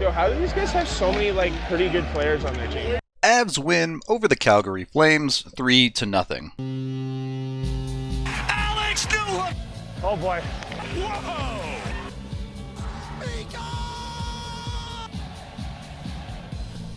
Yo, how do these guys have so many, like, pretty good players on their team? Avs win over the Calgary Flames 3-0. Alex Newhook! Oh, boy. Whoa!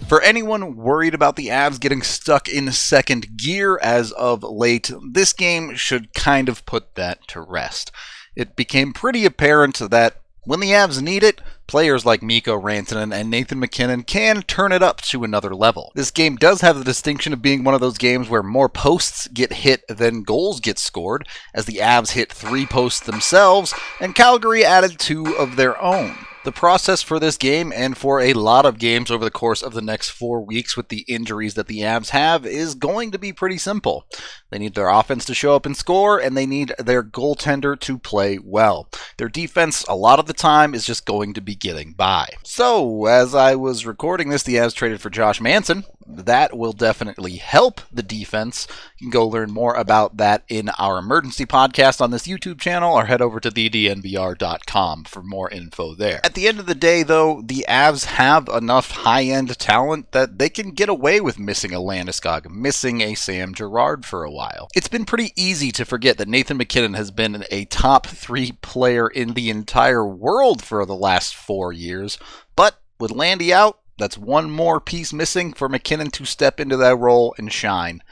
For anyone worried about the Avs getting stuck in second gear as of late, this game should kind of put that to rest. It became pretty apparent that when the Avs need it, players like Mikko Rantanen and Nathan MacKinnon can turn it up to another level. This game does have the distinction of being one of those games where more posts get hit than goals get scored, as the Avs hit 3 posts themselves, and Calgary added 2 of their own. The process for this game, and for a lot of games over the course of the next 4 weeks with the injuries that the Avs have, is going to be pretty simple. They need their offense to show up and score, and they need their goaltender to play well. Their defense, a lot of the time, is just going to be getting by. So, as I was recording this, the Avs traded for Josh Manson. That will definitely help the defense. You can go learn more about that in our emergency podcast on this YouTube channel, or head over to DNVR.com for more info there. At the end of the day, though, the Avs have enough high-end talent that they can get away with missing a Landeskog, missing a Sam Girard for a while. It's been pretty easy to forget that Nathan MacKinnon has been a top 3 player in the entire world for the last 4 years, but with Landy out, that's one more piece missing for MacKinnon to step into that role and shine.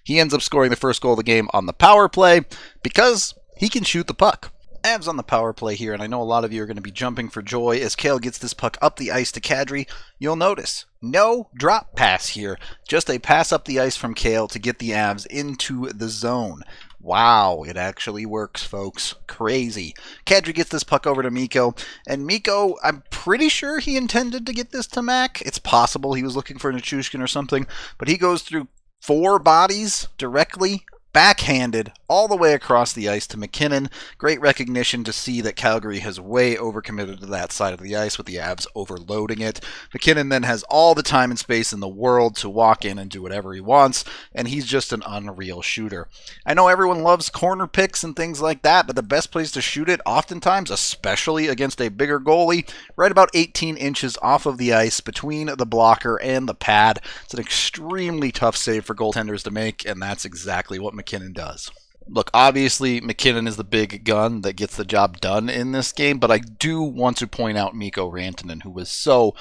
He ends up scoring the first goal of the game on the power play because he can shoot the puck. Avs on the power play here, and I know a lot of you are going to be jumping for joy as Cale gets this puck up the ice to Kadri. You'll notice no drop pass here, just a pass up the ice from Cale to get the Avs into the zone. Wow, it actually works, folks. Crazy. Kadri gets this puck over to Mikko, and Mikko, I'm pretty sure he intended to get this to Mac. It's possible he was looking for Nichushkin or something, but he goes through 4 bodies directly, backhanded, all the way across the ice to MacKinnon. Great recognition to see that Calgary has way overcommitted to that side of the ice with the Avs overloading it. MacKinnon then has all the time and space in the world to walk in and do whatever he wants, and he's just an unreal shooter. I know everyone loves corner picks and things like that, but the best place to shoot it, oftentimes, especially against a bigger goalie, right about 18 inches off of the ice between the blocker and the pad. It's an extremely tough save for goaltenders to make, and that's exactly what MacKinnon does. Look, obviously, MacKinnon is the big gun that gets the job done in this game, but I do want to point out Mikko Rantanen, who was so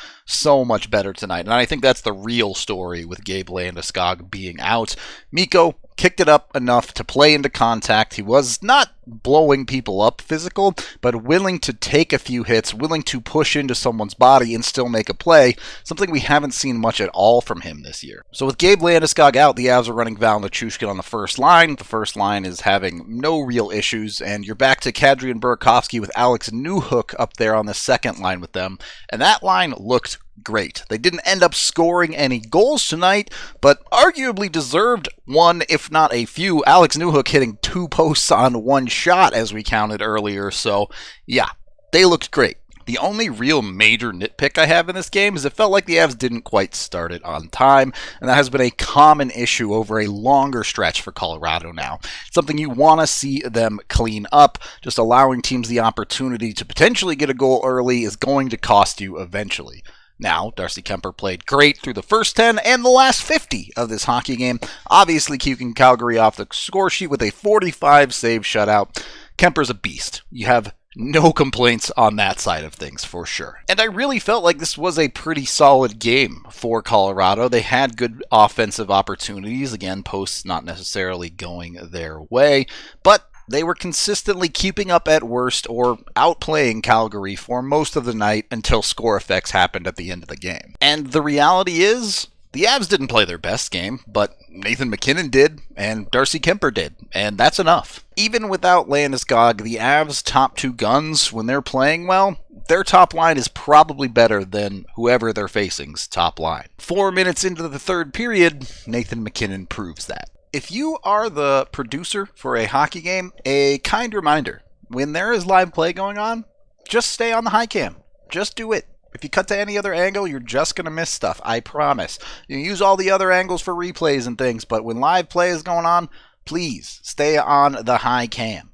much better tonight. And I think that's the real story with Gabe Landeskog being out. Mikko kicked it up enough to play into contact. He was not blowing people up physical, but willing to take a few hits, willing to push into someone's body and still make a play, something we haven't seen much at all from him this year. So with Gabe Landeskog out, the Avs are running Val Nichushkin on the first line. The first line is having no real issues, and you're back to Kadri and Burakovsky with Alex Newhook up there on the second line with them, and that line looked great. They didn't end up scoring any goals tonight, but arguably deserved one, if not a few. Alex Newhook hitting 2 posts on 1 shot, as we counted earlier, so yeah, they looked great. The only real major nitpick I have in this game is it felt like the Avs didn't quite start it on time, and that has been a common issue over a longer stretch for Colorado now. Something you want to see them clean up. Just allowing teams the opportunity to potentially get a goal early is going to cost you eventually. Now, Darcy Kuemper played great through the first 10 and the last 50 of this hockey game, obviously keeping Calgary off the score sheet with a 45-save shutout. Kemper's a beast. You have no complaints on that side of things, for sure. And I really felt like this was a pretty solid game for Colorado. They had good offensive opportunities. Again, posts not necessarily going their way, but they were consistently keeping up at worst or outplaying Calgary for most of the night until score effects happened at the end of the game. And the reality is, the Avs didn't play their best game, but Nathan MacKinnon did, and Darcy Kuemper did, and that's enough. Even without Landeskog, the Avs' top 2 guns, when they're playing well, their top line is probably better than whoever they're facing's top line. 4 minutes into the third period, Nathan MacKinnon proves that. If you are the producer for a hockey game, a kind reminder, when there is live play going on, just stay on the high cam. Just do it. If you cut to any other angle, you're just going to miss stuff, I promise. You use all the other angles for replays and things, but when live play is going on, please stay on the high cam.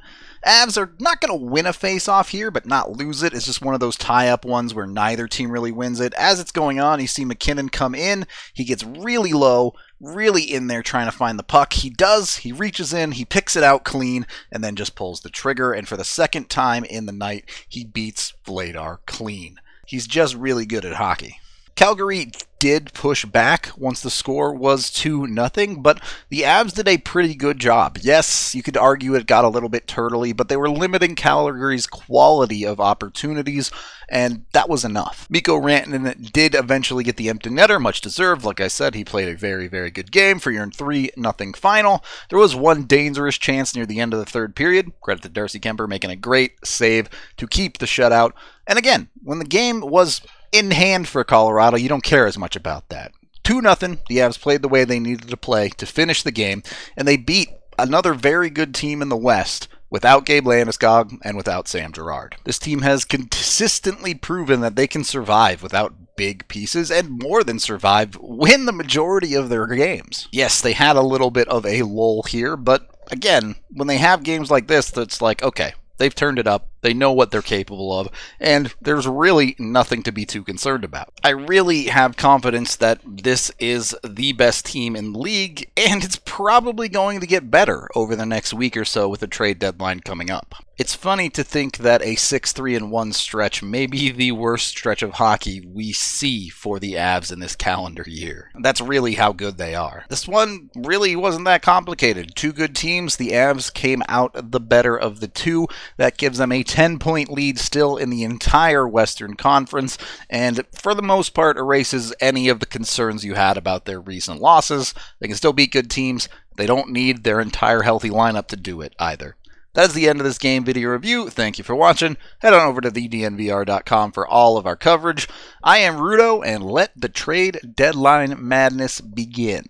Avs are not going to win a face-off here, but not lose it. It's just one of those tie-up ones where neither team really wins it. As it's going on, you see MacKinnon come in. He gets really low, really in there trying to find the puck. He does. He reaches in, he picks it out clean, and then just pulls the trigger. And for the second time in the night, he beats Vladar clean. He's just really good at hockey. Calgary did push back once the score was 2-0, but the Avs did a pretty good job. Yes, you could argue it got a little bit turtly, but they were limiting Calgary's quality of opportunities, and that was enough. Mikko Rantanen did eventually get the empty netter, much deserved. Like I said, he played a very, very good game for your 3-0 final. There was one dangerous chance near the end of the third period. Credit to Darcy Kemper making a great save to keep the shutout. And again, when the game was in hand for Colorado, you don't care as much about that. 2-0, the Avs played the way they needed to play to finish the game, and they beat another very good team in the West without Gabe Landeskog and without Sam Girard. This team has consistently proven that they can survive without big pieces, and more than survive, win the majority of their games. Yes, they had a little bit of a lull here, but again, when they have games like this, that's like, okay, they've turned it up, they know what they're capable of, and there's really nothing to be too concerned about. I really have confidence that this is the best team in the league, and it's probably going to get better over the next week or so with the trade deadline coming up. It's funny to think that a 6-3-1 stretch may be the worst stretch of hockey we see for the Avs in this calendar year. That's really how good they are. This one really wasn't that complicated. Two good teams, the Avs came out the better of the two. That gives them a 10-point lead still in the entire Western Conference, and for the most part erases any of the concerns you had about their recent losses. They can still beat good teams. They don't need their entire healthy lineup to do it either. That is the end of this game video review. Thank you for watching. Head on over to thednvr.com for all of our coverage. I am Rudo, and let the trade deadline madness begin.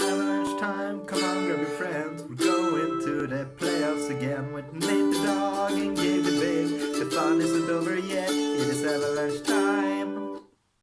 Avalanche time, come on, grab your friends. We're going to the playoffs again with Nathan Dog and Gabe. The fun isn't over yet. It is Avalanche time.